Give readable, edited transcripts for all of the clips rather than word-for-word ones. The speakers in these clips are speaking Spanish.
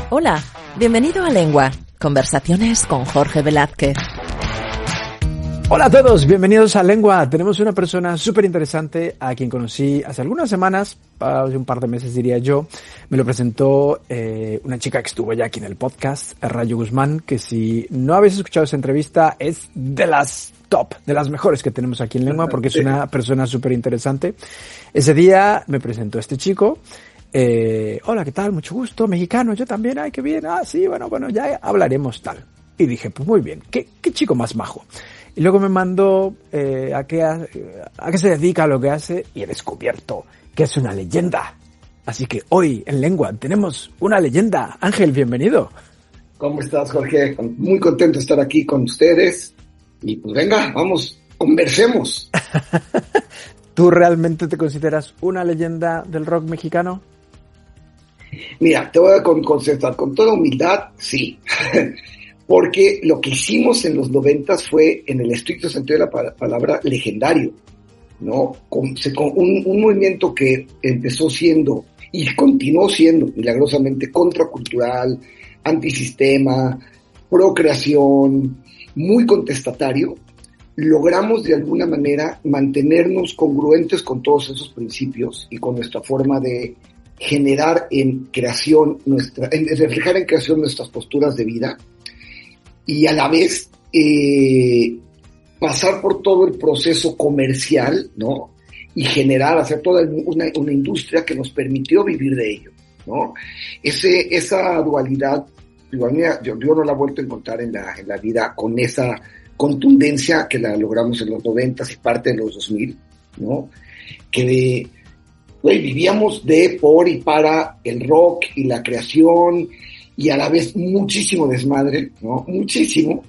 Hola, bienvenido a Lengua, conversaciones con Jorge Velázquez. Hola a todos, bienvenidos a Lengua. Tenemos una persona súper interesante a quien conocí hace algunas semanas, hace un par de meses diría yo. Me lo presentó una chica que estuvo ya aquí en el podcast, Rayo Guzmán, que si no habéis escuchado esa entrevista es de las top, de las mejores que tenemos aquí en Lengua, porque es una persona súper interesante. Ese día me presentó este chico. Hola, ¿qué tal? Mucho gusto, mexicano, yo también, ay, qué bien, sí, bueno, ya hablaremos tal. Y dije, pues muy bien, qué chico más majo. Y luego me mandó a qué se dedica, a lo que hace, y he descubierto que es una leyenda. Así que hoy en Lengua tenemos una leyenda. Ángel, bienvenido. ¿Cómo estás, Jorge? Muy contento de estar aquí con ustedes. Y pues venga, vamos, conversemos. ¿Tú realmente te consideras una leyenda del rock mexicano? Mira, te voy a contestar con toda humildad, sí. Porque lo que hicimos en los 90 fue, en el estricto sentido de la palabra, legendario, ¿no? Un movimiento que empezó siendo y continuó siendo milagrosamente contracultural, antisistema, procreación, muy contestatario. Logramos de alguna manera mantenernos congruentes con todos esos principios y con nuestra forma de generar en creación, reflejar en creación nuestras posturas de vida, y a la vez pasar por todo el proceso comercial, ¿no? Y hacer toda una industria que nos permitió vivir de ello, ¿no? Esa dualidad, yo no la he vuelto a encontrar en la vida con esa contundencia que la logramos en los 90 y parte de los 2000, ¿no? Que vivíamos por y para el rock y la creación, y a la vez muchísimo desmadre, ¿no? Muchísimo,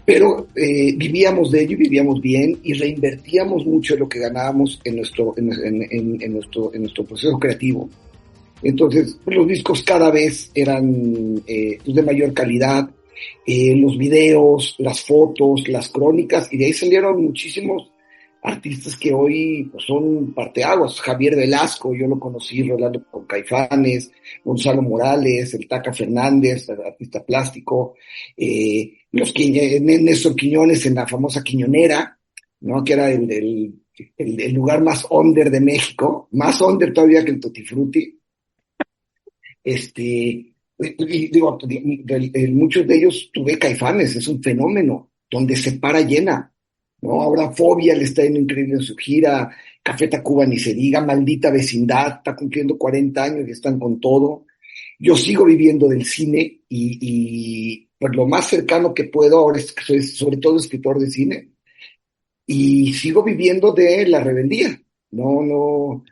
pero vivíamos de ello y vivíamos bien y reinvertíamos mucho de lo que ganábamos en nuestro proceso creativo. Entonces, pues, los discos cada vez eran de mayor calidad, los videos, las fotos, las crónicas, y de ahí salieron muchísimos artistas que hoy pues, son parteaguas. Javier Velasco, yo lo conocí rolando con Caifanes, Gonzalo Morales, el Taca Fernández, el artista plástico, Néstor Quiñones en la famosa Quiñonera, ¿no? Que era el lugar más under de México, más under todavía que el Tutti Frutti. Y digo, muchos de ellos tuve Caifanes, es un fenómeno, donde se para llena, ¿no? Ahora Fobia le está yendo increíble en su gira, Café Tacuba ni se diga, Maldita Vecindad, está cumpliendo 40 años y están con todo. Yo sigo viviendo del cine y pues lo más cercano que puedo ahora es que soy sobre todo escritor de cine, y sigo viviendo de la rebeldía. No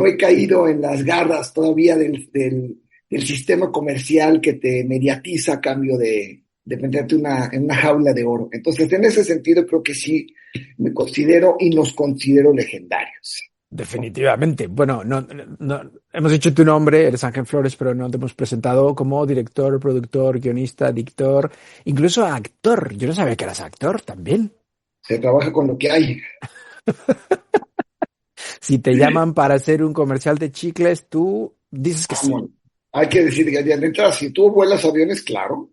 he caído en las garras todavía del sistema comercial que te mediatiza a cambio de meterte en una jaula de oro. Entonces, en ese sentido, creo que sí me considero y nos considero legendarios. Definitivamente. Bueno, no, hemos dicho tu nombre, eres Ángel Flores, pero no te hemos presentado como director, productor, guionista, dictor, incluso actor. Yo no sabía que eras actor también. Se trabaja con lo que hay. Si te llaman para hacer un comercial de chicles, tú dices que sí. Hay que decir que de entrada, si tú vuelas aviones, claro.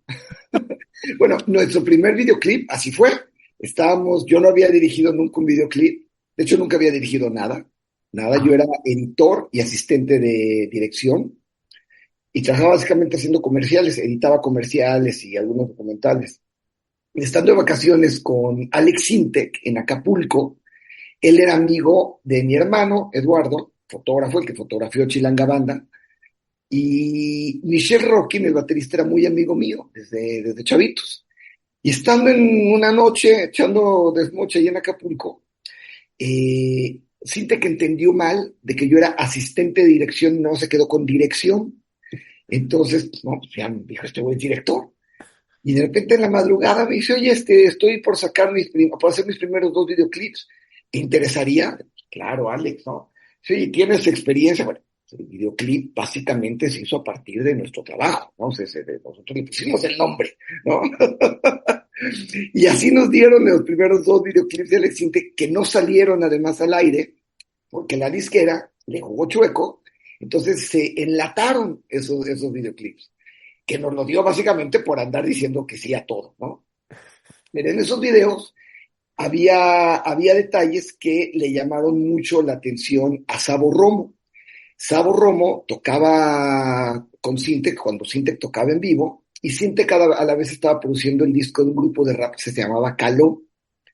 Bueno, nuestro primer videoclip así fue. Yo no había dirigido nunca un videoclip, de hecho nunca había dirigido nada. Yo era editor y asistente de dirección y trabajaba básicamente haciendo comerciales, editaba comerciales y algunos documentales. Estando de vacaciones con Alex Sintek en Acapulco, él era amigo de mi hermano Eduardo, fotógrafo, el que fotografió Chilanga Banda, y Michelle Rockin, el baterista, era muy amigo mío desde chavitos. Y estando en una noche echando desmoche ahí en Acapulco, Sintek entendió mal de que yo era asistente de dirección y no se quedó con dirección. Entonces, no, pues ya me dijo, este güey es director. Y de repente en la madrugada me dice, oye, estoy por por hacer mis primeros 2 videoclips. ¿Te interesaría? Claro, Alex, ¿no? Sí, ¿tienes experiencia? Bueno, el videoclip básicamente se hizo a partir de nuestro trabajo, ¿no? Nosotros le pusimos el nombre, ¿no? Y así nos dieron los primeros 2 videoclips de Alex Sintek, que no salieron además al aire, porque la disquera le jugó chueco, entonces se enlataron esos videoclips. que nos lo dio básicamente por andar diciendo que sí a todo, ¿no? Pero en esos videos había detalles que le llamaron mucho la atención a Sabo Romo. Sabo Romo tocaba con Sintec cuando Sintec tocaba en vivo, y Sintec a la vez estaba produciendo el disco de un grupo de rap que se llamaba Caló.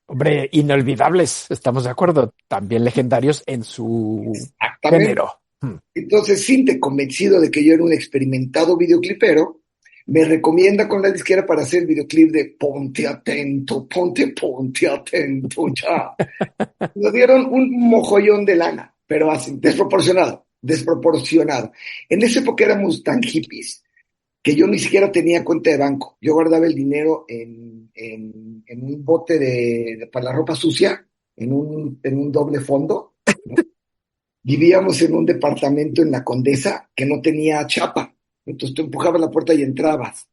Hombre, inolvidables, estamos de acuerdo, también legendarios en su Exactamente. género. Entonces Sintec, convencido de que yo era un experimentado videoclipero, me recomienda con la disquera para hacer el videoclip de Ponte atento, ponte atento ya. Nos dieron un mojollón de lana, pero así, desproporcionado. En esa época éramos tan hippies que yo ni siquiera tenía cuenta de banco. Yo guardaba el dinero en un bote para la ropa sucia, en un doble fondo, ¿no? Vivíamos en un departamento en la Condesa que no tenía chapa. Entonces tú empujabas la puerta y entrabas.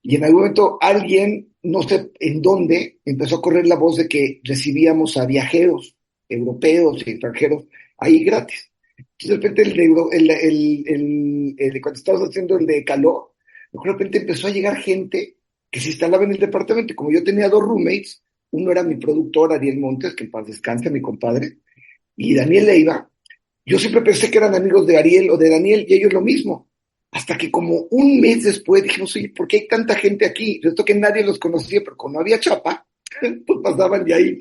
Y en algún momento alguien, no sé en dónde, empezó a correr la voz de que recibíamos a viajeros europeos y extranjeros ahí gratis. Entonces de repente cuando estábamos haciendo el de calor, de repente empezó a llegar gente que se instalaba en el departamento. Como yo tenía dos roommates, uno era mi productor, Ariel Montes, que en paz descanse, mi compadre, y Daniel Leiva. Yo siempre pensé que eran amigos de Ariel o de Daniel, y ellos lo mismo. Hasta que como un mes después dijimos, oye, ¿por qué hay tanta gente aquí? Esto que nadie los conocía, pero como no había chapa, pues pasaban de ahí.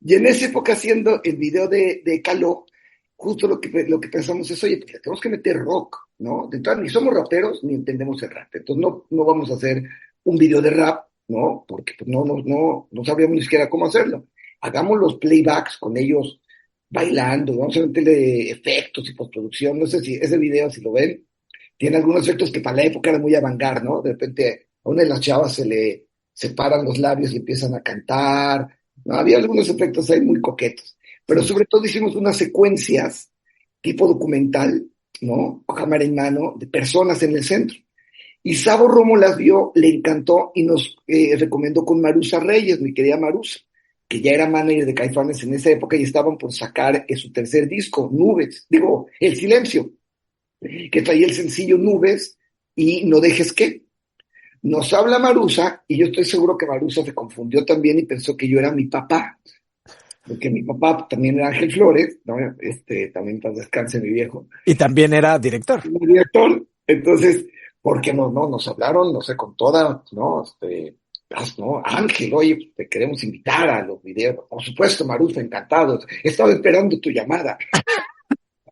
Y en esa época, haciendo el video de Caló, justo lo que pensamos es, oye, pues tenemos que meter rock, ¿no? De entrada, ni somos raperos, ni entendemos el rap. Entonces no vamos a hacer un video de rap, ¿no? Porque pues, no sabríamos ni siquiera cómo hacerlo. Hagamos los playbacks con ellos bailando, vamos a meterle efectos y postproducción. No sé si ese video, si lo ven, tiene algunos efectos que para la época eran muy avant-garde, ¿no? De repente a una de las chavas se le separan los labios y empiezan a cantar, ¿no? Había algunos efectos ahí muy coquetos, pero sobre todo hicimos unas secuencias tipo documental, ¿no? Con cámara en mano, de personas en el centro. Y Sabo Romo las vio, le encantó y nos recomendó con Marusa Reyes, mi querida Marusa, que ya era manager de Caifanes en esa época y estaban por sacar su tercer disco, El Silencio, que traía el sencillo Nubes y No Dejes Que. Nos habla Marusa y yo estoy seguro que Marusa se confundió también y pensó que yo era mi papá, porque mi papá también era Ángel Flores, ¿no? También para descanse mi viejo. Y también era director. Mi director. Entonces, porque nos hablaron, no sé, con toda, ¿no? ¿no? Ángel, oye, te queremos invitar a los videos. Por supuesto, Marusa, encantado. He estado esperando tu llamada.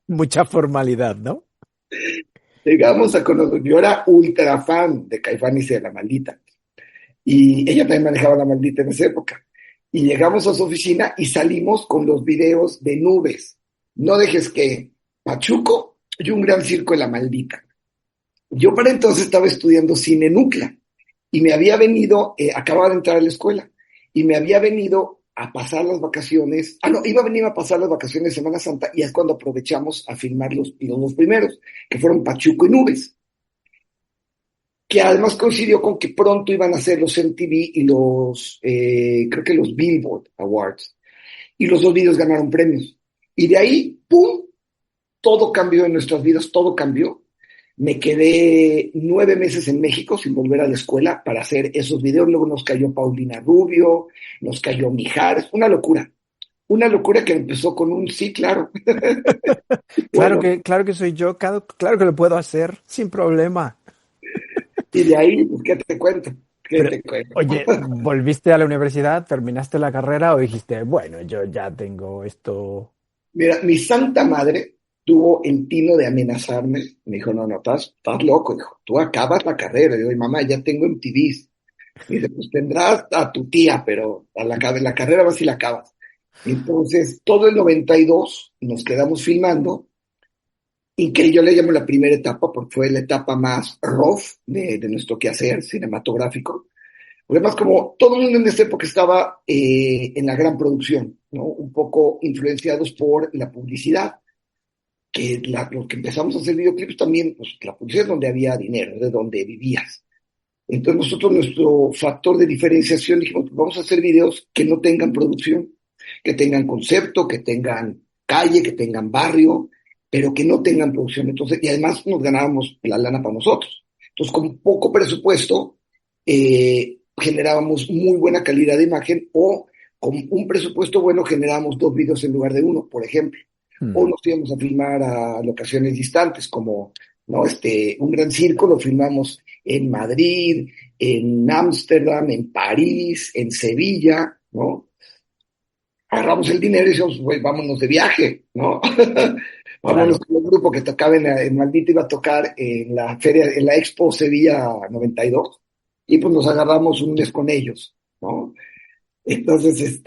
Mucha formalidad, ¿no? Llegamos a conocer, yo era ultra fan de Caifanes y de La Maldita. Y ella también manejaba La Maldita en esa época. Y llegamos a su oficina y salimos con los videos de Nubes. No Dejes Que, Pachuco y Un Gran Circo de La Maldita. Yo para entonces estaba estudiando cine en UCLA y me había venido, acababa de entrar a la escuela, y me había venido a pasar las vacaciones, iba a venir a pasar las vacaciones de Semana Santa, y es cuando aprovechamos a filmar los dos primeros, que fueron Pachuco y Nubes, que además coincidió con que pronto iban a ser los MTV y creo que los Billboard Awards, y los dos videos ganaron premios. Y de ahí, ¡pum!, todo cambió en nuestras vidas, todo cambió. Me quedé 9 meses en México sin volver a la escuela para hacer esos videos. Luego nos cayó Paulina Rubio, nos cayó Mijares, una locura que empezó con un sí, claro. Claro Bueno, claro que soy yo, claro que lo puedo hacer sin problema. y de ahí, pues, ¿qué te cuento? ¿Qué Pero, te cuento? oye, ¿volviste a la universidad, terminaste la carrera o dijiste, bueno, yo ya tengo esto? Mira, mi santa madre tuvo el tino de amenazarme. Me dijo, no, estás loco, hijo. Tú acabas la carrera. Y yo, mamá, ya tengo MTVs. Y dice, pues tendrás a tu tía, pero la carrera vas y la acabas. Entonces, todo el 92 nos quedamos filmando, y que yo le llamo la primera etapa porque fue la etapa más rough de nuestro quehacer cinematográfico. Porque además, como todo el mundo en esa época estaba en la gran producción, ¿no? Un poco influenciados por la publicidad, que los que empezamos a hacer videoclips también, pues la publicidad es donde había dinero, de donde vivías. Entonces nosotros, nuestro factor de diferenciación, dijimos, pues vamos a hacer videos que no tengan producción, que tengan concepto, que tengan calle, que tengan barrio, pero que no tengan producción. Entonces, y además nos ganábamos la lana para nosotros. Entonces, con poco presupuesto, generábamos muy buena calidad de imagen, o con un presupuesto bueno generábamos 2 videos en lugar de uno, por ejemplo. O nos íbamos a filmar a locaciones distantes, como, ¿no? Un gran circo lo filmamos en Madrid, en Ámsterdam, en París, en Sevilla, ¿no? Agarramos el dinero y decimos, pues vámonos de viaje, ¿no? Vámonos Claro. con el grupo que tocaba en Maldito, iba a tocar en la feria, en la Expo Sevilla 92, y pues nos agarramos un mes con ellos, ¿no? Entonces,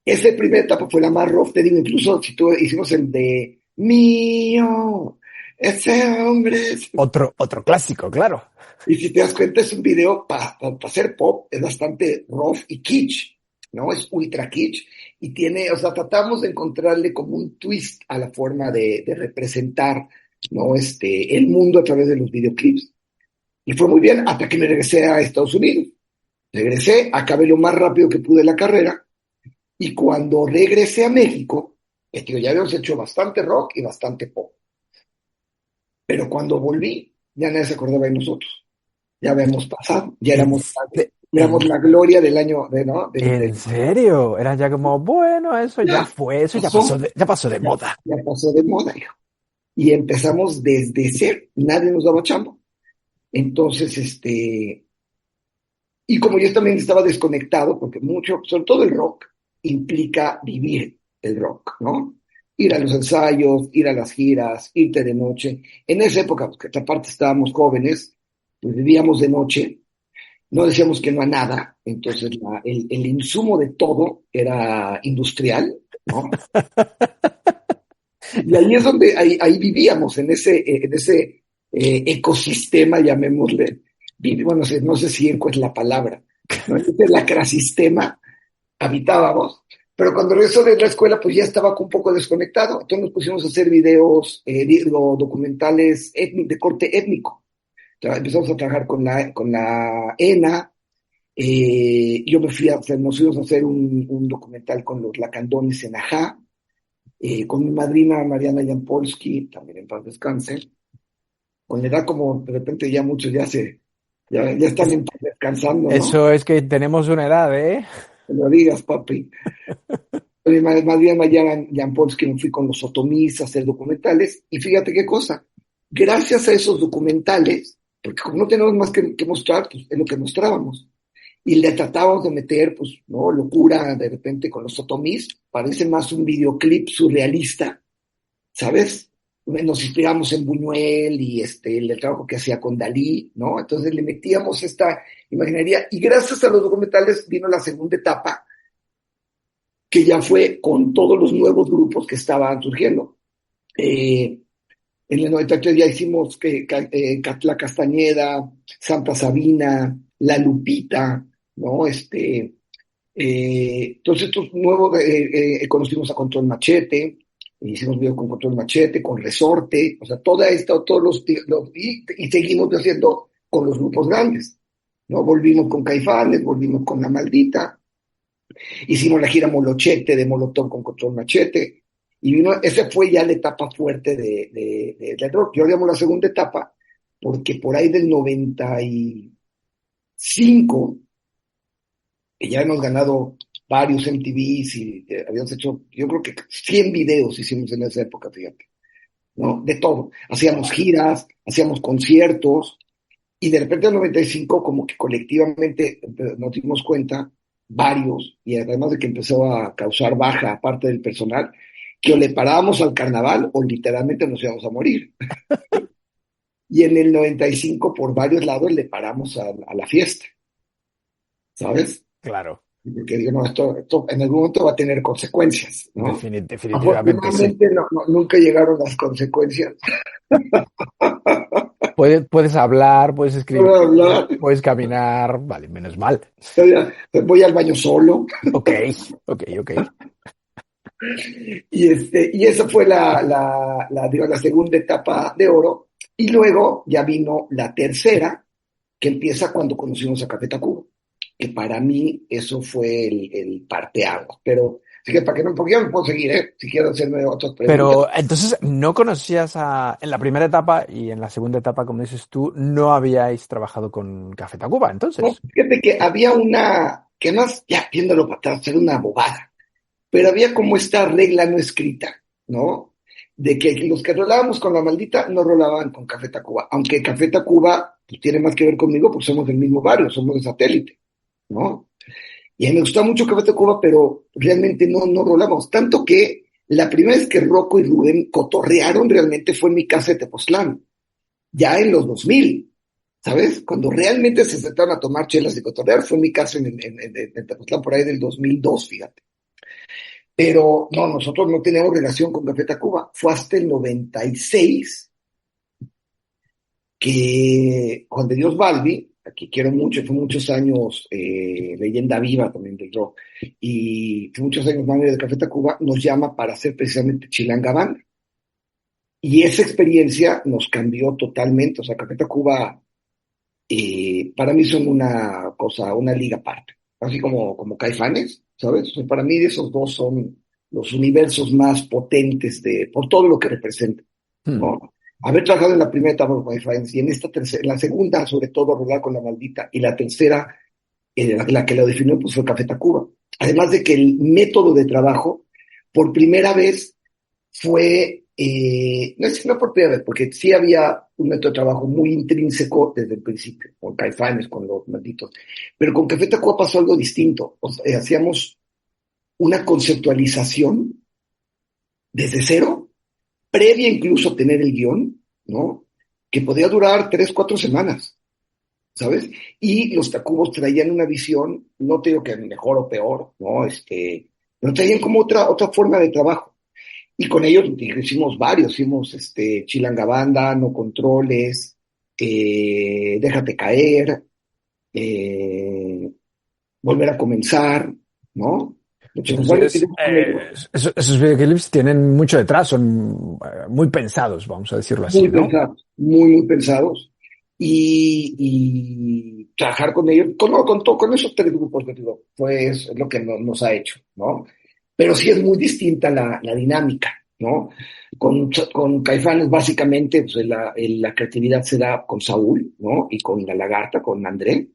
esa primera etapa fue la más rough, te digo, incluso si tú hicimos el de mío, ese hombre, Otro clásico, claro. y si te das cuenta es un video para hacer pop, es bastante rough y kitsch, ¿no? Es ultra kitsch, y tiene, o sea, tratamos de encontrarle como un twist a la forma de representar, ¿no? El mundo a través de los videoclips. Y fue muy bien hasta que me regresé a Estados Unidos. Regresé, acabé lo más rápido que pude la carrera, y cuando regresé a México, tío, ya habíamos hecho bastante rock y bastante pop. Pero cuando volví, ya nadie se acordaba de nosotros. Ya habíamos pasado, ya ¿En, éramos en, la gloria del año, ¿no? en serio? Era ya como, bueno, eso ya Ya fue, eso pasó, ya pasó de ya, moda. ya pasó de moda, hijo. Y empezamos desde cero, nadie nos daba chamba. Entonces, y como yo también estaba desconectado, porque mucho, sobre todo el rock, implica vivir el rock, ¿no? Ir a los ensayos, ir a las giras, irte de noche. En esa época, porque aparte estábamos jóvenes, pues vivíamos de noche, no decíamos que no a nada, entonces el insumo de todo era industrial, ¿no? Y ahí es donde, ahí vivíamos, en ese ecosistema, llamémosle, bueno, no sé si eco es la palabra, ¿no? En ese lacrasistema habitábamos, pero cuando regresó de la escuela, pues ya estaba un poco desconectado, entonces nos pusimos a hacer videos, documentales de corte étnico. Empezamos a trabajar con la ENA. Yo nos fuimos a hacer un documental con los lacandones en Ajá, con mi madrina Mariana Jampolsky, también en paz descanse. Con la edad, como de repente ya muchos ya están Es- en paz descansando, ¿no? Eso es que tenemos una edad, ¿eh? No lo digas, papi. Mi madrina Mariana Jampolsky, me fui con los otomís a hacer documentales, y fíjate qué cosa, gracias a esos documentales, porque como no tenemos más que mostrar, pues es lo que mostrábamos, y le tratábamos de meter, pues, ¿no? Locura de repente con los otomís, parece más un videoclip surrealista, ¿sabes? Nos inspiramos en Buñuel y el trabajo que hacía con Dalí, ¿no? Entonces le metíamos esta imaginaria, y gracias a los documentales vino la segunda etapa, que ya fue con todos los nuevos grupos que estaban surgiendo. En el 93 ya hicimos La Castañeda, Santa Sabina, La Lupita, ¿no? Entonces estos nuevos, conocimos a Control Machete, hicimos video con Control Machete, con Resorte, o sea, toda esta, todos y seguimos haciendo con los grupos grandes, ¿no? Volvimos con Caifanes, volvimos con La Maldita, hicimos la gira Molochete de Molotov con Control Machete, y esa fue ya la etapa fuerte del rock. Yo llamo la segunda etapa, porque por ahí del 95, que ya hemos ganado varios MTVs y habíamos hecho, yo creo que 100 videos hicimos en esa época, fíjate, ¿no? De todo. Hacíamos giras, hacíamos conciertos, y de repente en el 95 como que colectivamente nos dimos cuenta, varios, y además de que empezó a causar baja parte del personal, que o le parábamos al carnaval o literalmente nos íbamos a morir. Y en el 95 por varios lados le paramos a la fiesta, ¿sabes? Claro, Porque digo, no, esto en algún momento va a tener consecuencias, ¿no? definitivamente sí. Afortunadamente nunca llegaron las consecuencias. Puedes hablar, puedes No voy escribir, a hablar, puedes caminar, vale, menos mal. voy al baño solo. Ok, ok. Y esa fue digo, la segunda etapa de oro. Y luego ya vino la tercera, que empieza cuando conocimos a Café Tacuba, que para mí eso fue el parteaguas. Pero Así que para que no, porque ya me puedo seguir, si quiero hacerme otras preguntas. Pero entonces no conocías en la primera etapa y en la segunda etapa, como dices tú, no habíais trabajado con Café Tacuba, entonces. No, fíjate que había una, que más, ya viéndolo para atrás, era una bobada, pero había como esta regla no escrita, ¿no? De que los que rolábamos con la maldita no rolaban con Café Tacuba, aunque Café Tacuba pues, tiene más que ver conmigo porque somos del mismo barrio, somos de satélite, ¿no? Y a mí me gustaba mucho Café Tacuba, pero realmente no rolamos, tanto que la primera vez que Rocco y Rubén cotorrearon realmente fue en mi casa de Tepoztlán, ya en los 2000, ¿sabes? Cuando realmente se sentaron a tomar chelas y cotorrear fue en mi casa en Tepoztlán por ahí del 2002, fíjate. Pero no, nosotros no teníamos relación con Café Tacuba. Fue hasta el 96 que Juan de Dios Balbi, a quien quiero mucho, fue muchos años leyenda viva también del rock, y fue muchos años manager de Café Tacuba, nos llama para hacer precisamente Chilanga Banda. Y esa experiencia nos cambió totalmente. O sea, Café Tacuba para mí son una cosa, una liga aparte. Así como Caifanes, ¿sabes? O sea, para mí esos dos son los universos más potentes por todo lo que representan, ¿no? Haber trabajado en la primera etapa con Caifanes y en esta tercera, en la segunda, sobre todo, rodar con la maldita, y la tercera, la que lo definió, pues fue Café Tacuba. Además de que el método de trabajo, por primera vez, fue, no por primera vez, porque sí había un método de trabajo muy intrínseco desde el principio, con Caifanes, con los malditos, pero con Café Tacuba pasó algo distinto. O sea, hacíamos una conceptualización desde cero, previa incluso a tener el guión, ¿no? Que podía durar 3, 4 semanas, ¿sabes? Y los Tacubos traían una visión, no te digo que mejor o peor, ¿no? Pero traían como otra forma de trabajo. Y con ellos hicimos varios, hicimos Chilanga Banda, No Controles, Déjate Caer, Volver a Comenzar, ¿no? Entonces, esos videoclips tienen mucho detrás, son muy pensados, vamos a decirlo así, Muy ¿no? pensados, muy pensados. Y trabajar con ellos, con esos 3 grupos que digo, pues es lo que nos ha hecho, ¿no? Pero sí es muy distinta la dinámica, ¿no? Con Caifanes, básicamente, pues la creatividad se da con Saúl, ¿no? Y con La Lagarta, con André.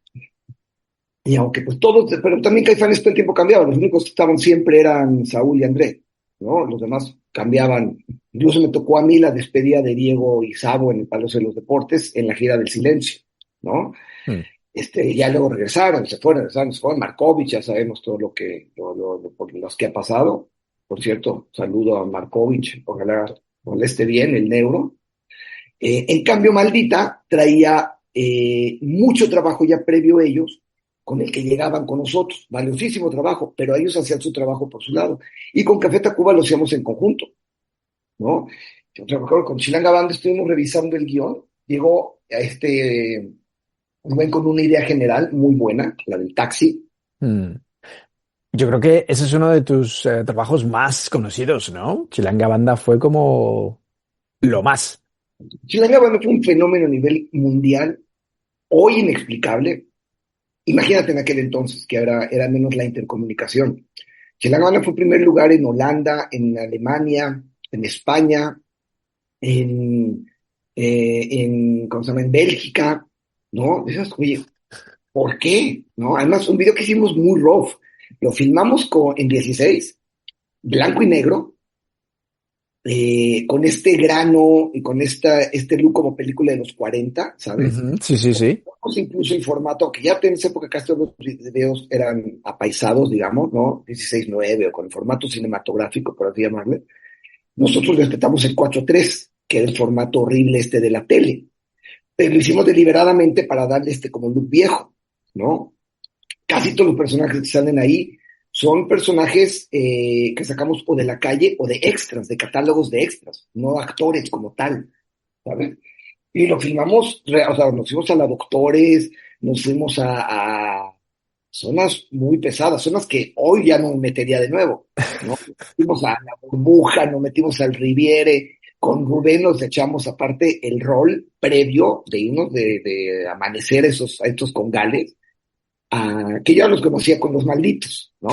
Y aunque pues todos, pero también Caifanes todo el tiempo cambiaba, los únicos que estaban siempre eran Saúl y André, ¿no? Los demás cambiaban. Incluso me tocó a mí la despedida de Diego y Sabo en el Palacio de los Deportes en la gira del Silencio, ¿no? Ya luego regresaron, se fueron, Markovich, ya sabemos todo por los que ha pasado. Por cierto, saludo a Markovich, ojalá esté bien, el neuro. En cambio, Maldita traía mucho trabajo ya previo a ellos, con el que llegaban con nosotros, valiosísimo trabajo, pero ellos hacían su trabajo por su lado. Y con Café Tacuba lo hacíamos en conjunto, ¿no? Yo recuerdo con Chilanga Banda estuvimos revisando el guión, llegó Rubén con una idea general muy buena, la del taxi. Yo creo que ese es uno de tus trabajos más conocidos, ¿no? Chilanga Banda fue como lo más. Chilanga Banda fue un fenómeno a nivel mundial, hoy inexplicable. Imagínate en aquel entonces, que era menos la intercomunicación. Chilanga Banda fue primer lugar en Holanda, en Alemania, en España, ¿cómo se llama? En Bélgica, ¿no? Dices, oye, ¿por qué? ¿No? Además, un video que hicimos muy rough. Lo filmamos en 16, blanco y negro, con este grano y con este look como película de los 40, ¿sabes? Sí. Incluso el formato, que ya en esa época casi todos los videos eran apaisados, digamos, ¿no? 16:9 o con el formato cinematográfico, por así llamarle. Nosotros respetamos el 4:3, que era el formato horrible de la tele, pero lo hicimos deliberadamente para darle como look viejo, ¿no? Casi todos los personajes que salen ahí son personajes que sacamos o de la calle o de extras, de catálogos de extras, no actores como tal, ¿sabes? Y lo filmamos, o sea, nos fuimos a la Doctores, nos fuimos a zonas muy pesadas, zonas que hoy ya no metería de nuevo, ¿no? Nos fuimos a la Burbuja, nos metimos al Riviere, con Rubén nos echamos aparte el rol previo de irnos de amanecer a estos congales, que ya los conocía con los malditos, ¿no?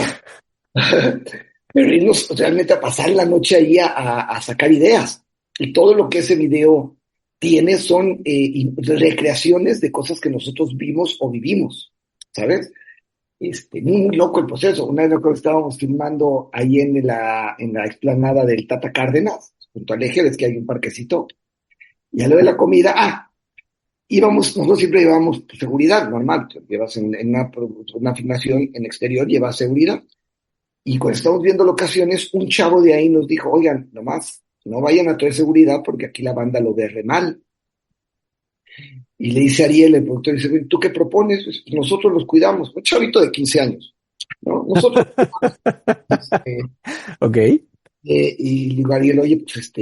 pero irnos realmente a pasar la noche ahí a sacar ideas. Y todo lo que ese video tiene son recreaciones de cosas que nosotros vimos o vivimos, ¿sabes? Muy loco el proceso. Una vez que estábamos filmando ahí en la explanada del Tata Cárdenas, junto al eje, ves que hay un parquecito, y a lo de la comida, nosotros siempre llevamos seguridad, normal, llevas en una filmación en exterior, llevas seguridad, y cuando estamos viendo locaciones, un chavo de ahí nos dijo, oigan, nomás, no vayan a traer seguridad porque aquí la banda lo ve re mal. Y le dice a Ariel, el productor, dice, ¿tú qué propones? Pues nosotros los cuidamos, un chavito de 15 años, ¿no? Nosotros Ok. y le digo a Ariel, oye, pues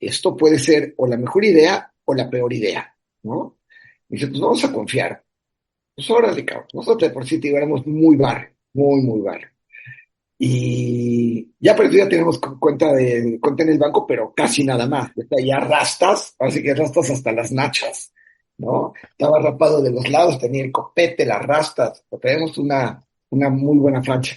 esto puede ser o la mejor idea o la peor idea, ¿no? Y dice, pues vamos a confiar. Pues órale, cabrón. Nosotros de por sí te éramos muy barrio, muy, muy barrio. Y ya por eso ya tenemos cuenta en el banco, pero casi nada más. Ya rastas, así que rastas hasta las nachas, ¿no? Estaba rapado de los lados, tenía el copete, las rastas, tenemos una muy buena facha.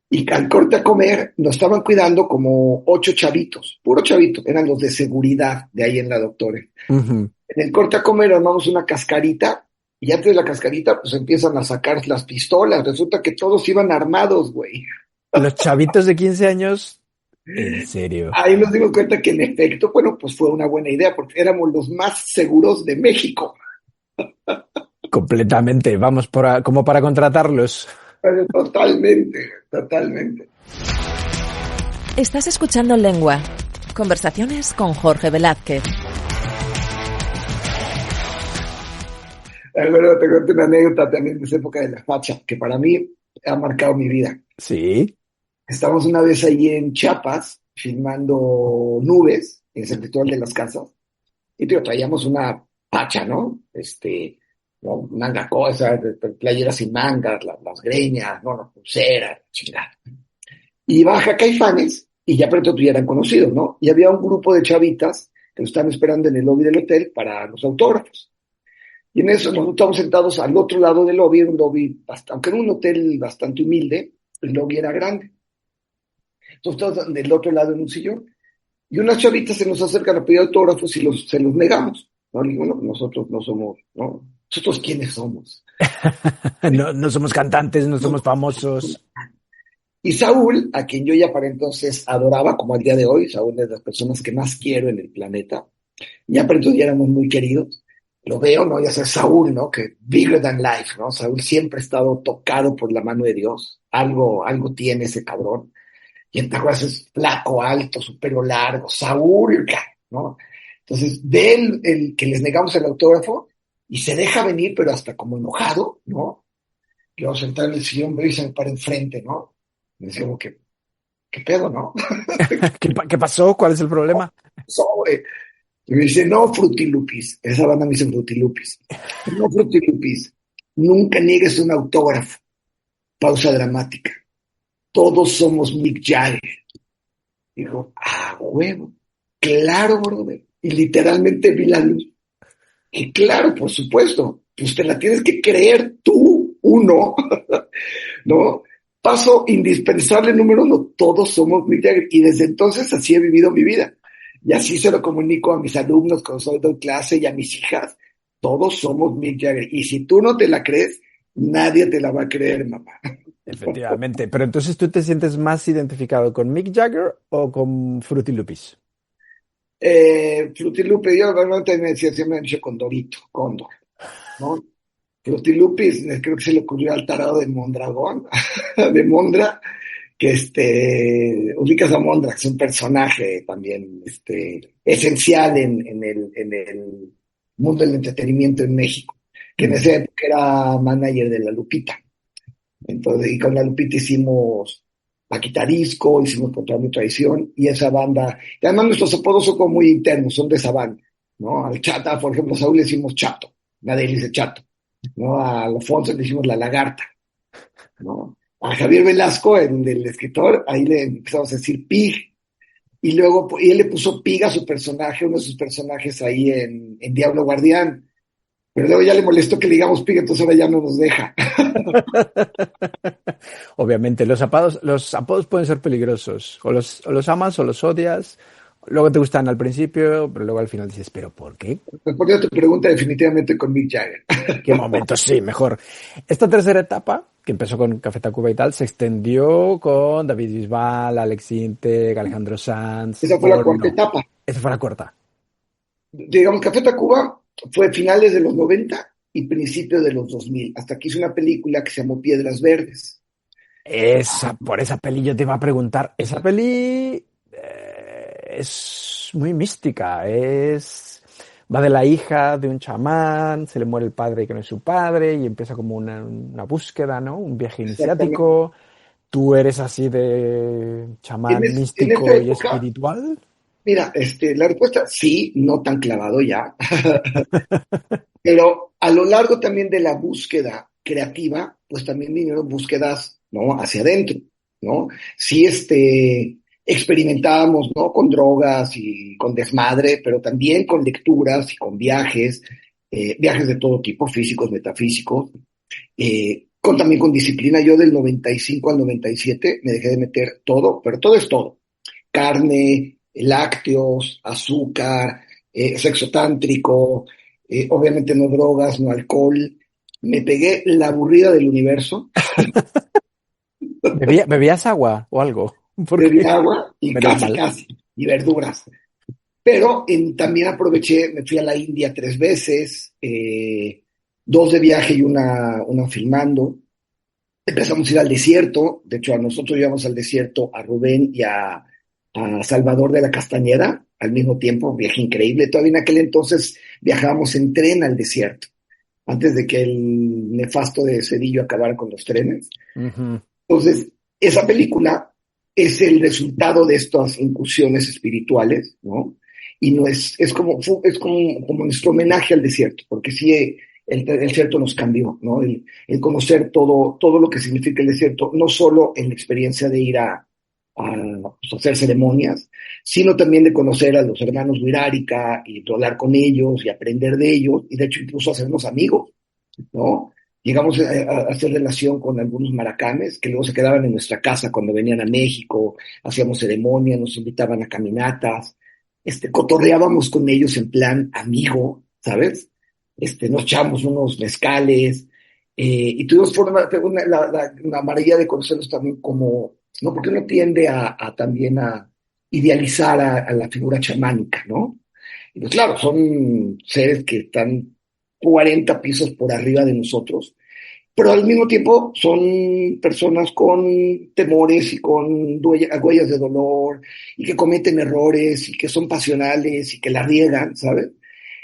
Y al corte a comer nos estaban cuidando como 8 chavitos, puro chavitos, eran los de seguridad de ahí en la Doctores. Uh-huh. En el corte a comer armamos una cascarita y antes de la cascarita pues empiezan a sacar las pistolas. Resulta que todos iban armados, güey. Los chavitos de 15 años, en serio. Ahí nos dimos cuenta que en efecto, bueno, pues fue una buena idea porque éramos los más seguros de México. Completamente, vamos, como para contratarlos. Totalmente, totalmente. Estás escuchando Lengua. Conversaciones con Jorge Velázquez. Alberto, te cuento una anécdota también de esa época de la facha, que para mí ha marcado mi vida. Sí. Estábamos una vez ahí en Chiapas, filmando nubes, en el Festival de las Casas, y traíamos una facha, ¿no? Manga cosa, playeras sin mangas, las greñas, ¿no? La pulsera, chingada. Y baja Caifanes, y ya pronto ya eran conocidos, ¿no? Y había un grupo de chavitas que lo estaban esperando en el lobby del hotel para los autógrafos. Y en eso nosotros estábamos sentados al otro lado del lobby, un lobby, aunque era un hotel bastante humilde, el lobby era grande. Entonces estamos del otro lado en un sillón. Y unas chavitas se nos acercan a pedir autógrafos y se los negamos. ¿No? Le digo, no, nosotros no somos, ¿no? ¿Nosotros quiénes somos? No somos cantantes, no somos famosos. Y Saúl, a quien yo ya para entonces adoraba, como al día de hoy, Saúl es de las personas que más quiero en el planeta, ya para entonces ya éramos muy queridos, lo veo, ¿no? Ya sabes, Saúl, ¿no? Que bigger than life, ¿no? Saúl siempre ha estado tocado por la mano de Dios, algo tiene ese cabrón, y en Tajuas es flaco, alto, su pelo largo, Saúl, ¿no? Entonces, ve el que les negamos el autógrafo, y se deja venir, pero hasta como enojado, ¿no? Yo sentar en el sillón, veo y se me para enfrente, ¿no? Me decía como que, ¿qué pedo, no? ¿Qué pasó? ¿Cuál es el problema? Y me dice, no, Frutilupis. Esa banda me dice Frutilupis. No, Frutilupis. Nunca niegues un autógrafo. Pausa dramática. Todos somos Mick Jagger. Dijo, huevo. Claro, brother. Y literalmente vi la luz. Y claro, por supuesto. Pues te la tienes que creer tú, uno. ¿No? Paso indispensable número 1. Todos somos Mick Jagger. Y desde entonces así he vivido mi vida. Y así se lo comunico a mis alumnos cuando doy clase y a mis hijas. Todos somos Mick Jagger. Y si tú no te la crees, nadie te la va a creer, mamá. Efectivamente. Pero entonces, ¿tú te sientes más identificado con Mick Jagger o con Fruity Loops? Fruity Loops, yo realmente me decía, siempre me han dicho Condorito, Cóndor, ¿no? Fruity Loops, creo que se le ocurrió al tarado de Mondragón, de Mondra, que ubicas a Mondra, que es un personaje también esencial en el mundo del entretenimiento en México, que en esa época era manager de La Lupita. Entonces, y con La Lupita hicimos Paquita Disco, hicimos Contra mi Traición, y esa banda, y además nuestros apodos son como muy internos, son de esa banda, ¿no? Al Chata, por ejemplo, a Saúl le decimos Chato, nadie le dice Chato, ¿no? A Alfonso le decimos La Lagarta, ¿no? A Javier Velasco, el escritor, ahí le empezamos a decir Pig, y luego y él le puso Pig a su personaje, uno de sus personajes ahí en Diablo Guardián, Pero luego ya le molestó que le digamos pig, entonces ahora ya no nos deja. Obviamente, los apodos pueden ser peligrosos. O los amas o los odias. Luego te gustan al principio, pero luego al final dices, ¿pero por qué? Respondiendo a tu pregunta, definitivamente con Mick Jagger. ¿Qué momentos? Sí, mejor. Esta tercera etapa, que empezó con Café Tacuba y tal, se extendió con David Bisbal, Alex Intec, Alejandro Sanz, Esa fue la o cuarta no. etapa. Esa fue la cuarta. Digamos, Café Tacuba fue finales de los 90 y principios de los 2000, hasta que hizo una película que se llamó Piedras Verdes. Por esa peli yo te iba a preguntar. Esa peli es muy mística. Va de la hija de un chamán, se le muere el padre que no es su padre y empieza como una búsqueda, ¿no? Un viaje Exactamente. iniciático. ¿Tú eres así de chamán En esta místico y época, espiritual? mira, la respuesta sí, no tan clavado ya, pero a lo largo también de la búsqueda creativa, pues también vinieron búsquedas, ¿no? Hacia adentro, ¿no? Sí, experimentábamos, ¿no? Con drogas y con desmadre, pero también con lecturas y con viajes, viajes de todo tipo, físicos, metafísicos, también con disciplina. Yo del 95 al 97 me dejé de meter todo, pero todo es todo. Carne, lácteos, azúcar, sexo tántrico, obviamente no drogas, no alcohol. Me pegué la aburrida del universo, ¿Bebías agua o algo? bebí Porque, agua y menos casi, mal. casi, y verduras. Pero también aproveché, me fui a la India 3 veces, dos de viaje y una filmando. Empezamos a ir al desierto, de hecho a nosotros íbamos al desierto, a Rubén y a Salvador de la Castañeda al mismo tiempo, viaje increíble. Todavía en aquel entonces viajábamos en tren al desierto, antes de que el nefasto de Cedillo acabara con los trenes. Ujú. Entonces, esa película es el resultado de estas incursiones espirituales, ¿no? Y no es como nuestro homenaje al desierto, porque sí, el desierto nos cambió, ¿no? El conocer todo lo que significa el desierto, no solo en la experiencia de ir pues, hacer ceremonias, sino también de conocer a los hermanos Wiraríka y de hablar con ellos y aprender de ellos, y de hecho incluso hacernos amigos, ¿no? Llegamos a hacer relación con algunos maracames que luego se quedaban en nuestra casa cuando venían a México, hacíamos ceremonias, nos invitaban a caminatas, cotorreábamos con ellos en plan amigo, ¿sabes? Nos echamos unos mezcales, y tuvimos la maravilla de conocerlos también como, ¿no? Porque uno tiende también a idealizar a la figura chamánica, ¿no? Y pues claro, son seres que están 40 pisos por arriba de nosotros, pero al mismo tiempo son personas con temores y con huellas de dolor y que cometen errores y que son pasionales y que la riegan, ¿sabes?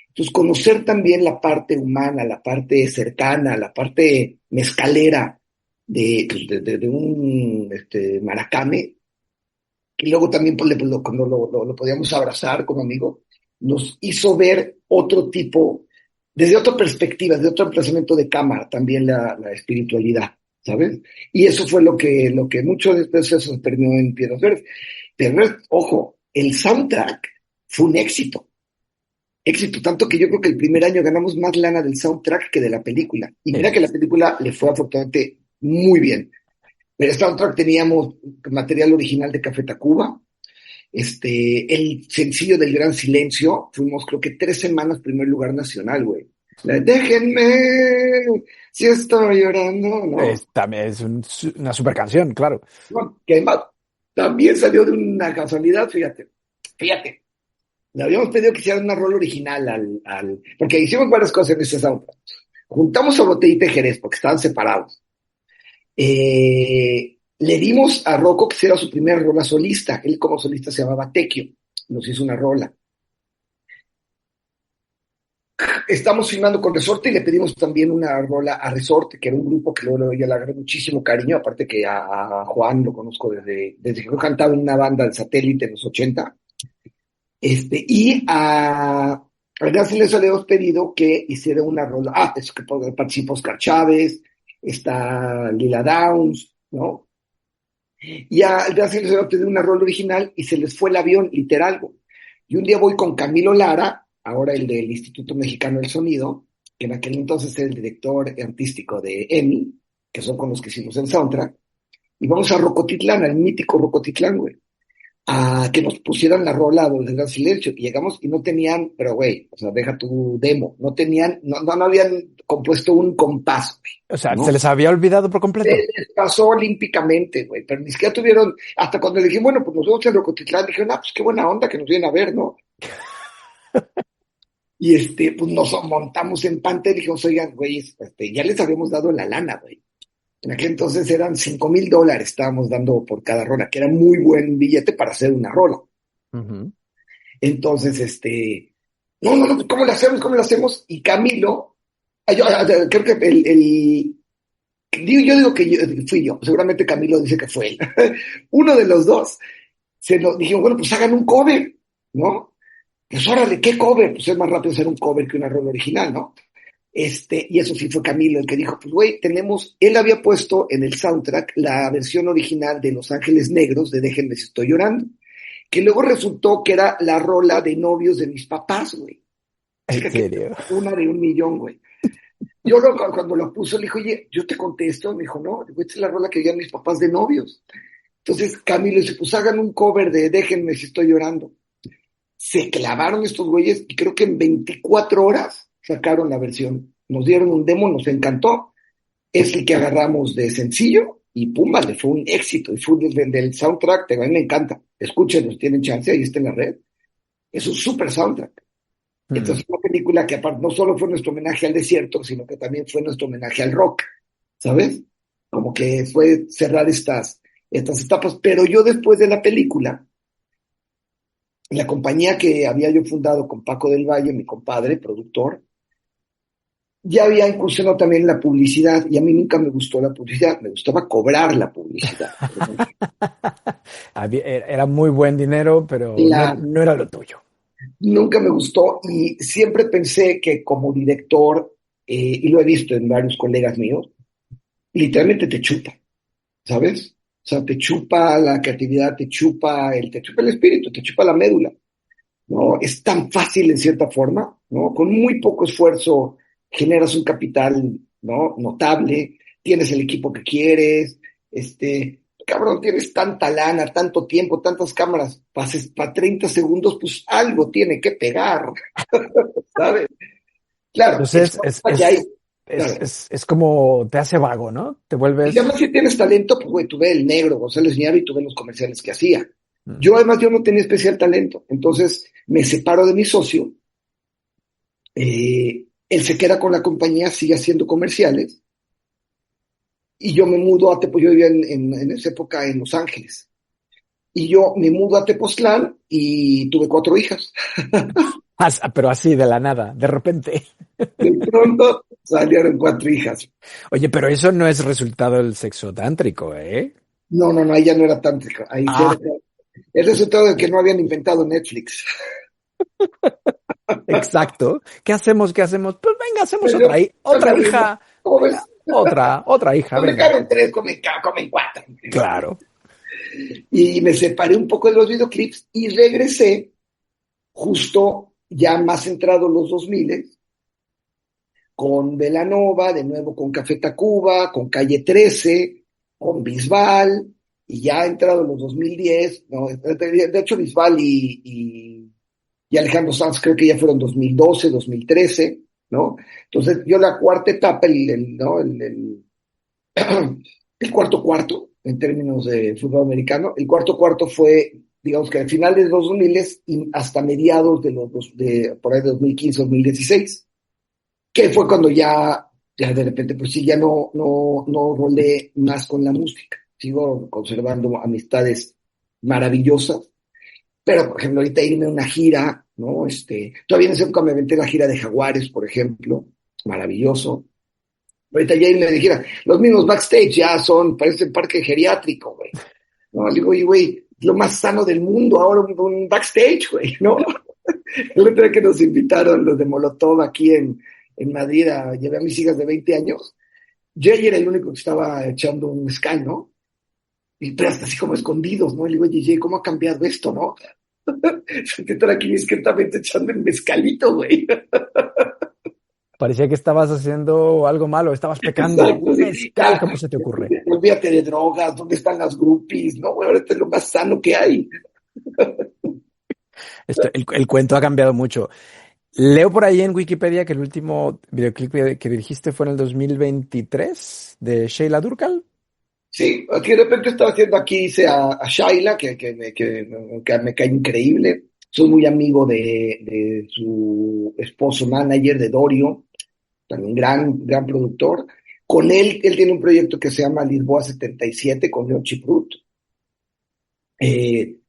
Entonces, conocer también la parte humana, la parte cercana, la parte mezcalera de un maracame, y luego también pues, cuando lo podíamos abrazar como amigo, nos hizo ver otro tipo, desde otra perspectiva, desde otro emplazamiento de cámara, también la espiritualidad, ¿sabes? Y eso fue lo que mucho después eso se terminó en Piedras Verdes. Pero, ojo, el soundtrack fue un éxito, tanto que yo creo que el primer año ganamos más lana del soundtrack que de la película. Y mira que la película le fue afortunadamente muy bien. Pero el soundtrack teníamos material original de Café Tacuba, el sencillo del Gran Silencio, fuimos creo que 3 semanas primer lugar nacional, güey. Déjenme, si estoy llorando, no. También una super canción, claro. No, que además también salió de una casualidad, fíjate. Le habíamos pedido que hicieran una rola original porque hicimos varias cosas en ese soundtrack. Juntamos a Botellita y Jerez porque estaban separados. Le dimos a Rocco que era su primera rola solista. Él como solista se llamaba Tequio. Nos hizo una rola. Estamos filmando con Resorte y le pedimos también una rola a Resorte, que era un grupo que luego ya le agarré muchísimo cariño, aparte que a Juan lo conozco desde que he cantado en una banda del Satélite en los 80. Y a Gracias les habíamos pedido que hiciera una rola. Es que participó Oscar Chávez, está Lila Downs, ¿no? Y a Gracias les habíamos pedido una rola original y se les fue el avión, literal. Y un día voy con Camilo Lara, ahora el del Instituto Mexicano del Sonido, que en aquel entonces era el director artístico de EMI, que son con los que hicimos el soundtrack, y vamos a Rocotitlán, al mítico Rocotitlán, güey, a que nos pusieran la rola del Gran Silencio, y llegamos y no tenían, pero güey, o sea, deja tu demo, no tenían, no habían compuesto un compás, güey. O sea, ¿No? se les había olvidado por completo. Se les pasó olímpicamente, güey, pero ni siquiera tuvieron, hasta cuando le dije, bueno, pues nos vemos en Rocotitlán, dijeron, pues qué buena onda que nos vienen a ver, ¿no? Y pues nos montamos en Panther y dijimos, oigan, güey, ya les habíamos dado la lana, güey. En aquel entonces eran $5,000 estábamos dando por cada rola, que era muy buen billete para hacer una rola. Uh-huh. Entonces, no, ¿cómo le hacemos? ¿Cómo le hacemos? Y Camilo, creo que yo digo que fui yo, seguramente Camilo dice que fue él. Uno de los dos, se nos dijimos, bueno, pues hagan un cover, ¿no? Pues órale, ¿qué cover? Pues es más rápido hacer un cover que una rola original, ¿no? Y eso sí fue Camilo el que dijo, pues güey, él había puesto en el soundtrack la versión original de Los Ángeles Negros de Déjenme si estoy llorando, que luego resultó que era la rola de novios de mis papás, güey. ¿En serio? Una de 1,000,000, güey. Cuando lo puso, le dije, oye, yo te contesto, me dijo, no, esta es la rola que oían mis papás de novios. Entonces Camilo dice, pues hagan un cover de Déjenme si estoy llorando. Se clavaron estos güeyes y creo que en 24 horas sacaron la versión. Nos dieron un demo, nos encantó. Es el que agarramos de sencillo y pum, vale, fue un éxito. Y fue del soundtrack, a mí me encanta. Escúchenlo, si tienen chance, ahí está en la red. Es un súper soundtrack. Entonces, una película que aparte no solo fue nuestro homenaje al desierto, sino que también fue nuestro homenaje al rock, ¿sabes? Como que fue cerrar estas etapas. Pero yo después de la película, la compañía que había yo fundado con Paco del Valle, mi compadre, productor, ya había incursionado también en la publicidad, y a mí nunca me gustó la publicidad, me gustaba cobrar la publicidad. Era muy buen dinero, pero no era lo tuyo. Nunca me gustó, y siempre pensé que como director, y lo he visto en varios colegas míos, literalmente te chupa, ¿sabes? O sea, te chupa la creatividad, te chupa el espíritu, te chupa la médula, ¿no? Es tan fácil en cierta forma, ¿no? Con muy poco esfuerzo generas un capital, ¿no? Notable, tienes el equipo que quieres, cabrón, tienes tanta lana, tanto tiempo, tantas cámaras, para 30 segundos, pues algo tiene que pegar, ¿sabes? Claro. Entonces, es como te hace vago, ¿no? Te vuelves... Y además si tienes talento, pues güey, tú ves el negro, González Ñaro, y tú ves los comerciales que hacía. Yo además no tenía especial talento, entonces me separo de mi socio, él se queda con la compañía, sigue haciendo comerciales, y yo me mudo a Tepoztlán, yo vivía en esa época en Los Ángeles, y yo me mudo a Tepoztlán y tuve 4 hijas. Pero así, de la nada, de repente. De pronto salieron 4 hijas. Oye, pero eso no es resultado del sexo tántrico, ¿eh? No, ahí ya no era tántrico. Ahí el resultado de que no habían inventado Netflix. Exacto. ¿Qué hacemos? Pues venga, hacemos otra hija. Otra hija. No me caben 3, comen 4. Claro. Y me separé un poco de los videoclips y regresé justo ya más centrado en los 2000 con Belanova, de nuevo con Café Tacuba, con Calle 13, con Bisbal, y ya entrado en los 2010, ¿no? De hecho Bisbal y Alejandro Sanz creo que ya fueron 2012, 2013, ¿no? Entonces yo la cuarta etapa, el cuarto, en términos de fútbol americano, el cuarto fue, digamos que al final de los 2000 y hasta mediados por ahí de 2015, 2016, que fue cuando ya de repente, pues sí, ya no rolé más con la música. Sigo conservando amistades maravillosas, pero, por ejemplo, ahorita irme a una gira, ¿no? Todavía en esa época me aventé la gira de Jaguares, por ejemplo, maravilloso. Ahorita ya irme de gira. Los mismos backstage ya parece parque geriátrico, güey. No, digo, oye, güey, lo más sano del mundo ahora un backstage, güey, ¿no? El otro día que nos invitaron los de Molotov aquí en Madrid, llevé a mis hijas de 20 años, yo ayer era el único que estaba echando un mezcal, ¿no? Pero hasta así como escondidos, ¿no? Y le digo, oye, ¿cómo ha cambiado esto, no? Se te estar aquí discretamente echando el mezcalito, güey. Parecía que estabas haciendo algo malo, estabas pecando. Exacto, Un sí. mezcal, ¿cómo se te ocurre? Olvídate de drogas, ¿dónde están las groupies? No, güey, ahorita es lo más sano que hay. El cuento ha cambiado mucho. Leo por ahí en Wikipedia que el último videoclip que dirigiste fue en el 2023 de Sheila Durkal. Sí, aquí de repente estaba haciendo, aquí hice a Shaila, que me cae increíble. Soy muy amigo de su esposo manager, de Dorio, también gran productor. Con él tiene un proyecto que se llama Lisboa 77 con Leo Chiprut.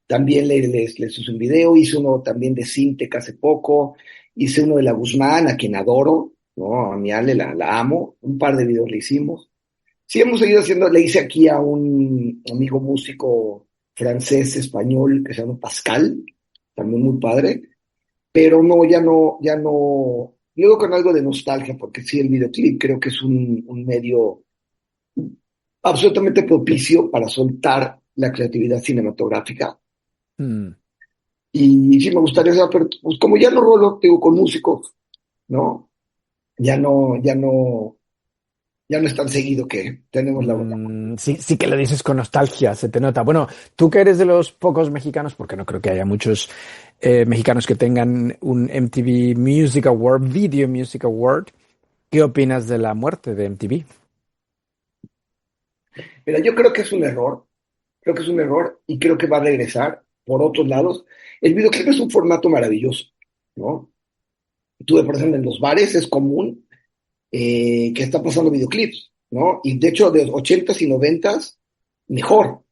También les hice un video, hice uno también de Sintec hace poco, hice uno de La Guzmán, a quien adoro, ¿no? A mi Ale la amo, un par de videos le hicimos. Sí, hemos seguido haciendo, le hice aquí a un amigo músico francés, español, que se llama Pascal, también muy padre, pero no, ya no, luego con algo de nostalgia, porque sí, el videoclip creo que es un medio absolutamente propicio para soltar la creatividad cinematográfica. Mm. Y sí me gustaría saber, pero pues como ya no rolo, digo, con músicos, ¿no? Ya no, ya no, ya no es tan seguido que tenemos la boca. Sí, sí que lo dices con nostalgia, se te nota. Bueno, tú que eres de los pocos mexicanos, porque no creo que haya muchos mexicanos que tengan un MTV Music Award, Video Music Award, ¿qué opinas de la muerte de MTV? Mira, yo creo que es un error y creo que va a regresar por otros lados. El videoclip es un formato maravilloso, ¿no? Tú, por ejemplo, en los bares es común que está pasando videoclips, ¿no? Y de hecho, de los 80s y 90s, mejor,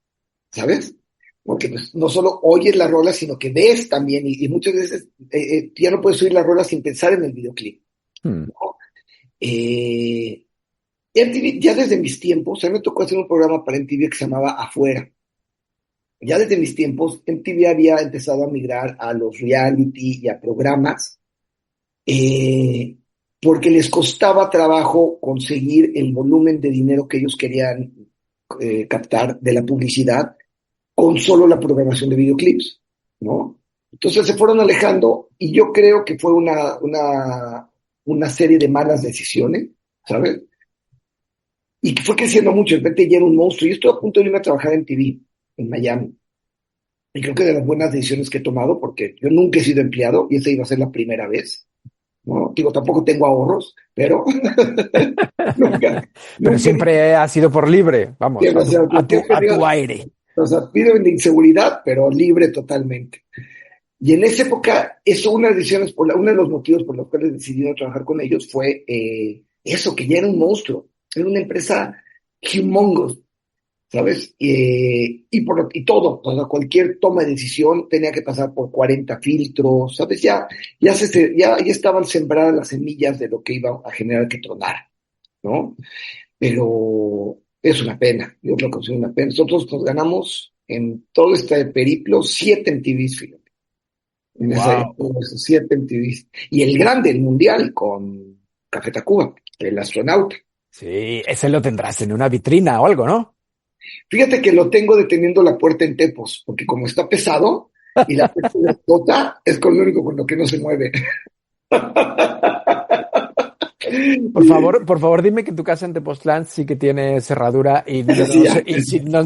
¿sabes? Porque pues, no solo oyes la rola, sino que ves también, y muchas veces ya no puedes oír la rola sin pensar en el videoclip, Hmm. ¿no? Eh, MTV, ya desde mis tiempos, a mí me tocó hacer un programa para MTV que se llamaba Afuera. Ya desde mis tiempos, MTV había empezado a migrar a los reality y a programas eh, porque les costaba trabajo conseguir el volumen de dinero que ellos querían captar de la publicidad con solo la programación de videoclips, ¿no? Entonces se fueron alejando y yo creo que fue una serie de malas decisiones, ¿sabes? Y que fue creciendo mucho, de repente ya era un monstruo. Yo estoy a punto de irme a trabajar en TV, en Miami. Y creo que de las buenas decisiones que he tomado, porque yo nunca he sido empleado y esa iba a ser la primera vez, ¿no? Digo, tampoco tengo ahorros, pero nunca, Pero nunca he siempre ha sido por libre, vamos, demasiado tiempo. a tu aire. O sea, vivo de inseguridad, pero libre totalmente. Y en esa época, eso, una de, las decisiones uno de los motivos por los cuales decidí no trabajar con ellos fue eso, que ya era un monstruo, era una empresa humongous, ¿sabes? Y todo, o sea, cualquier toma de decisión tenía que pasar por 40 filtros, ¿sabes? Ya estaban sembradas las semillas de lo que iba a generar que tronara, ¿no? Pero es una pena, yo creo que es una pena. Nosotros nos ganamos en todo este periplo 7 MTVs, fíjate, en esa Wow. época, 7 MTVs. Y el grande, el mundial, con Café Tacuba, el astronauta. Sí, ese lo tendrás en una vitrina o algo, ¿no? Fíjate que lo tengo deteniendo la puerta en Tepos, porque como está pesado y la puerta explota, es con lo único con lo que no se mueve. Por favor, dime que tu casa en Tepoztlán sí que tiene cerradura y no, Sí, ya, y si no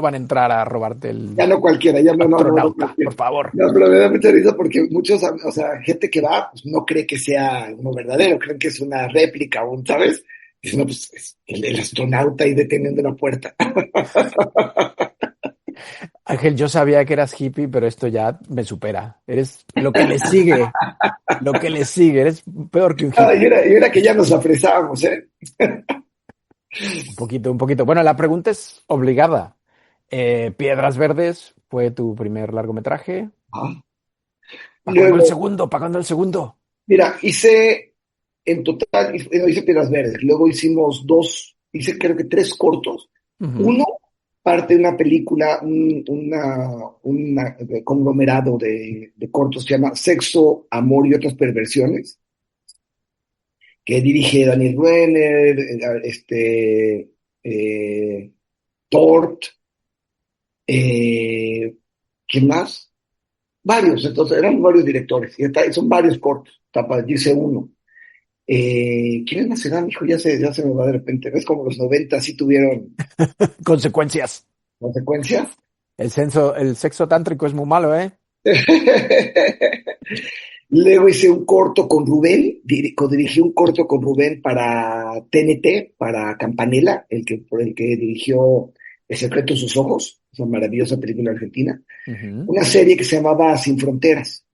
van a entrar a robarte el ya no cualquiera, ya no astronauta, cualquiera. por favor. No, pero me da mucha risa porque muchos, o sea, gente que va, pues no cree que sea uno verdadero, creen que es una réplica, ¿sabes? Dicen, no, pues es el astronauta ahí deteniendo la puerta. Ángel, yo sabía que eras hippie, pero esto ya me supera. Eres lo que le sigue, eres peor que un Ah, hippie. y era que ya nos apresábamos, ¿eh? Un poquito, un poquito. Bueno, la pregunta es obligada. Piedras Verdes fue tu primer largometraje. Ah. ¿Para cuándo el Luego, segundo? ¿Para cuándo el segundo? mira, hice en total, hice Piedras Verdes, luego hicimos hice creo que 3 cortos. Ujú. Uno, parte de una película, un conglomerado de cortos, se llama Sexo, Amor y otras perversiones, que dirige Daniel Renner, Tort, ¿quién más? Varios, entonces eran varios directores, y son varios cortos, hice uno. ¿Quiénes más eran? Hijo, ya se me va de repente. ¿Ves como los 90 sí tuvieron Consecuencias. consecuencias? El sexo tántrico es muy malo, ¿eh? Luego hice un corto con Rubén, codirigí un corto con Rubén para TNT, para Campanella, por el que dirigió El secreto de sus ojos, esa maravillosa película argentina. Ujú. Una serie que se llamaba Sin Fronteras.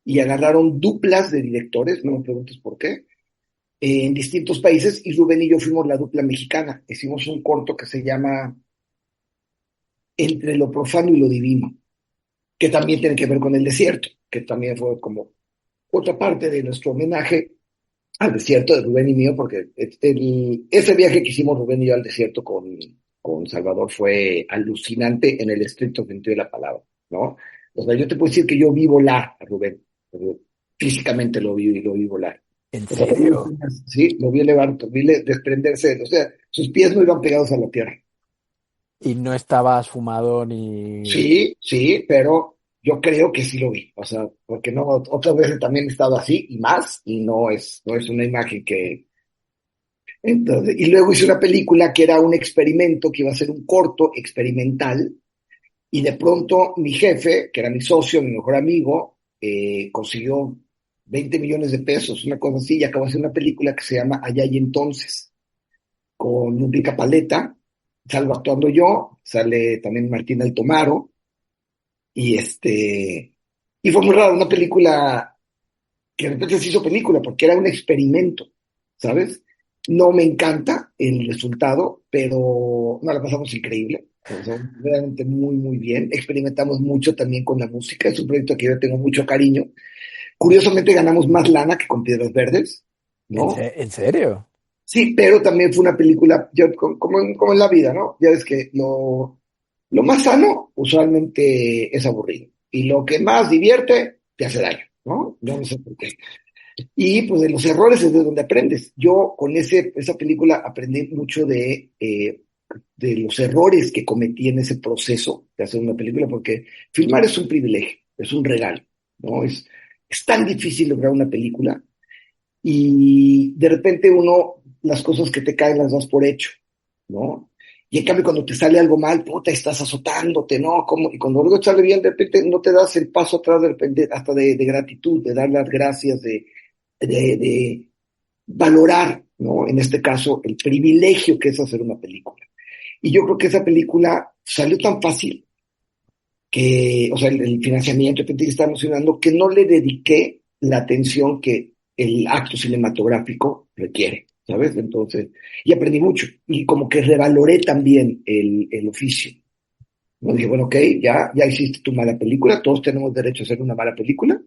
Y agarraron duplas de directores, no me preguntes por qué, en distintos países, y Rubén y yo fuimos la dupla mexicana. Hicimos un corto que se llama Entre lo profano y lo divino, que también tiene que ver con el desierto, que también fue como otra parte de nuestro homenaje al desierto de Rubén y mío, porque ese viaje que hicimos Rubén y yo al desierto con Salvador fue alucinante en el estricto sentido de la palabra, ¿no? O sea, yo te puedo decir que yo vi volar a Rubén, físicamente lo vi volar. ¿En O sea, serio? sí, lo vi elevar, desprenderse, o sea, sus pies no iban pegados a la tierra. Y no estabas fumado ni... Sí, sí, pero yo creo que sí lo vi, o sea, porque no, otras veces también he estado así y más, y no es una imagen que. Entonces, y luego hice una película que era un experimento, que iba a ser un corto experimental, y de pronto mi jefe, que era mi socio, mi mejor amigo, consiguió 20 millones de pesos, una cosa así, y acabó de hacer una película que se llama Allá y Entonces, con Enrique Paleta, salgo actuando yo, sale también Martín Altomaro, y fue muy raro, una película que de repente se hizo película, porque era un experimento, ¿sabes? No me encanta el resultado, pero no la pasamos increíble. O sea, realmente muy, muy bien. Experimentamos mucho también con la música. Es un proyecto que yo tengo mucho cariño. Curiosamente ganamos más lana que con Piedras Verdes, ¿no? ¿En serio? Sí, pero también fue una película, como en la vida, ¿no? Ya ves que lo más sano usualmente es aburrido. Y lo que más divierte te hace daño, ¿no? Yo no sé por qué. Y pues de los errores es de donde aprendes. Yo con esa película aprendí mucho de los errores que cometí en ese proceso de hacer una película, porque filmar es un privilegio, es un regalo, ¿no? Es tan difícil lograr una película y de repente las cosas que te caen las das por hecho, ¿no? Y en cambio cuando te sale algo mal, puta, estás azotándote, ¿no? Y cuando algo te sale bien, de repente no te das el paso atrás, de repente, hasta de gratitud, de dar las gracias, de valorar, ¿no? En este caso, el privilegio que es hacer una película. Y yo creo que esa película salió tan fácil o sea, el financiamiento, de repente está emocionando, que no le dediqué la atención que el acto cinematográfico requiere, ¿sabes? Entonces, y aprendí mucho, y como que revaloré también el oficio. No dije, bueno, ok, ya hiciste tu mala película, todos tenemos derecho a hacer una mala película,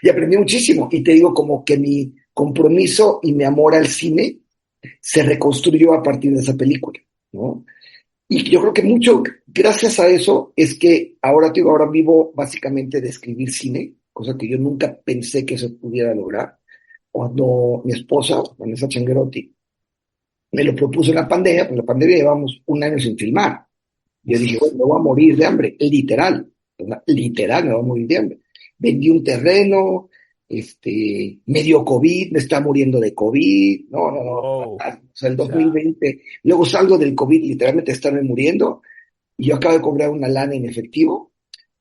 y aprendí muchísimo, y te digo como que mi compromiso y mi amor al cine se reconstruyó a partir de esa película, ¿no? Y yo creo que mucho, gracias a eso, es que ahora vivo básicamente de escribir cine, cosa que yo nunca pensé que se pudiera lograr. Cuando mi esposa, Vanessa Changuerotti, me lo propuso en la pandemia, pues en la pandemia llevamos un año sin filmar. Yo dije, bueno, me voy a morir de hambre, literal, ¿verdad? Literal, me voy a morir de hambre. Vendí un terreno, me dio COVID, me está muriendo de COVID, no, Wow. fatal. O sea, el O sea, 2020, luego salgo del COVID, literalmente estarme muriendo, y yo acabo de cobrar una lana en efectivo,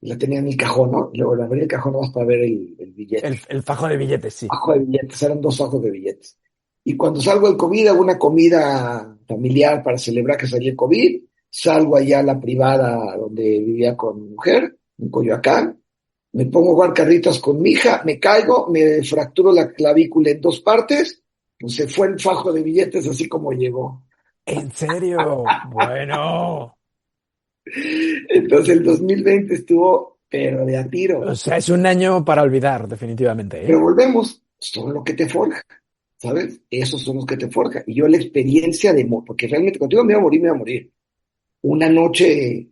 la tenía en el cajón, ¿no? Luego la abrí el cajón nomás para ver el billete. el fajo de billetes, sí. Fajo de billetes, eran 2 fajos de billetes. Y cuando salgo del COVID, hago una comida familiar para celebrar que salí el COVID, salgo allá a la privada donde vivía con mi mujer, en Coyoacán, me pongo a jugar carritas con mi hija, me caigo, me fracturo la clavícula en 2 partes, pues se fue el fajo de billetes así como llegó. ¿En serio? Bueno. Entonces el 2020 estuvo, pero de a O tiro. sea, es un año para olvidar, definitivamente, ¿eh? Pero volvemos, son lo que te forja, ¿sabes? Esos son los que te forja. Y yo la experiencia porque realmente contigo me iba a morir, me iba a morir. Una noche,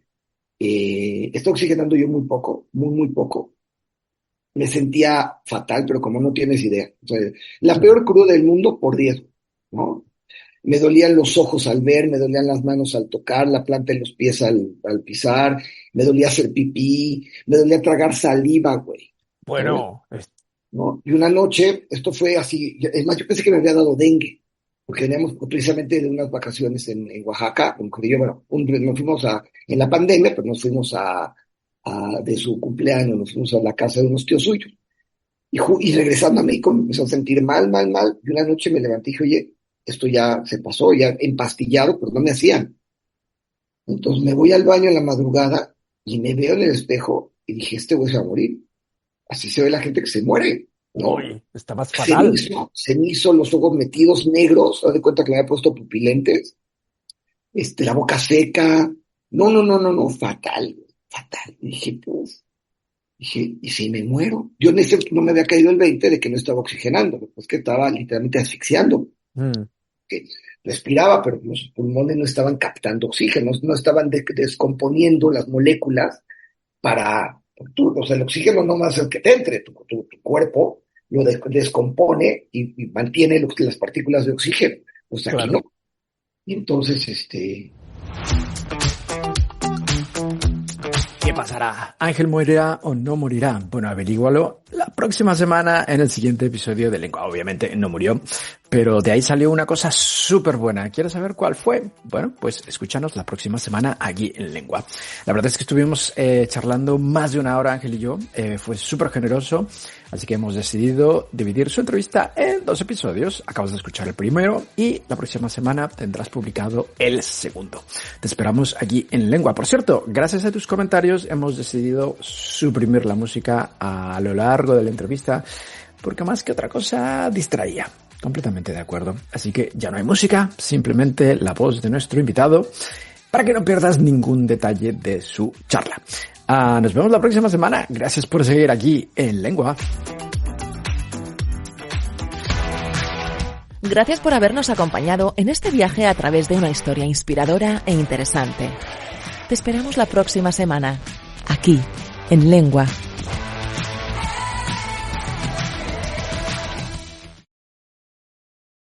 estoy oxigenando yo muy poco, muy, muy poco. Me sentía fatal, pero como no tienes idea. O sea, la peor cruda del mundo por riesgo, ¿no? Me dolían los ojos al ver, me dolían las manos al tocar, la planta de los pies al pisar, me dolía hacer pipí, me dolía tragar saliva, güey, ¿sabes? Bueno, ¿no? Y una noche, esto fue así, es más, yo pensé que me había dado dengue, porque veníamos precisamente de unas vacaciones en Oaxaca, con Cordillo, bueno, nos fuimos en la pandemia, pero nos fuimos de su cumpleaños, nos fuimos a la casa de unos tíos suyos. Y regresando a México me empezó a sentir mal, y una noche me levanté y dije, oye, esto ya se pasó, ya empastillado, pero no me hacían. Entonces me voy al baño en la madrugada y me veo en el espejo y dije, este güey se va a morir. Así se ve la gente que se muere, ¿no? Uy, estabas fatal. Cenizo, los ojos metidos negros, haz de cuenta que me había puesto pupilentes, la boca seca, no, fatal. Dije, pues, ¿y si me muero? Yo en ese no me había caído el 20 de que no estaba oxigenando, pues que estaba literalmente asfixiando. Que respiraba, pero los pulmones no estaban captando oxígeno, no estaban descomponiendo las moléculas para... o sea, el oxígeno no más es el que te entre, tu cuerpo lo descompone y mantiene las partículas de oxígeno. O sea, claro. Aquí no. Y entonces, ¿Qué pasará? ¿Ángel morirá o no morirá? Bueno, averígualo la próxima semana en el siguiente episodio de Lengua. Obviamente no murió, pero de ahí salió una cosa súper buena. ¿Quieres saber cuál fue? Bueno, pues escúchanos la próxima semana aquí en Lengua. La verdad es que estuvimos charlando más de una hora, Ángel y yo. Fue súper generoso, así que hemos decidido dividir su entrevista en 2 episodios. Acabas de escuchar el primero y la próxima semana tendrás publicado el segundo. Te esperamos aquí en Lengua. Por cierto, gracias a tus comentarios hemos decidido suprimir la música a lo largo de la entrevista porque más que otra cosa distraía. Completamente de acuerdo. Así que ya no hay música, simplemente la voz de nuestro invitado para que no pierdas ningún detalle de su charla. Nos vemos la próxima semana. Gracias por seguir aquí en Lengua. Gracias por habernos acompañado en este viaje a través de una historia inspiradora e interesante. Te esperamos la próxima semana, aquí, en Lengua.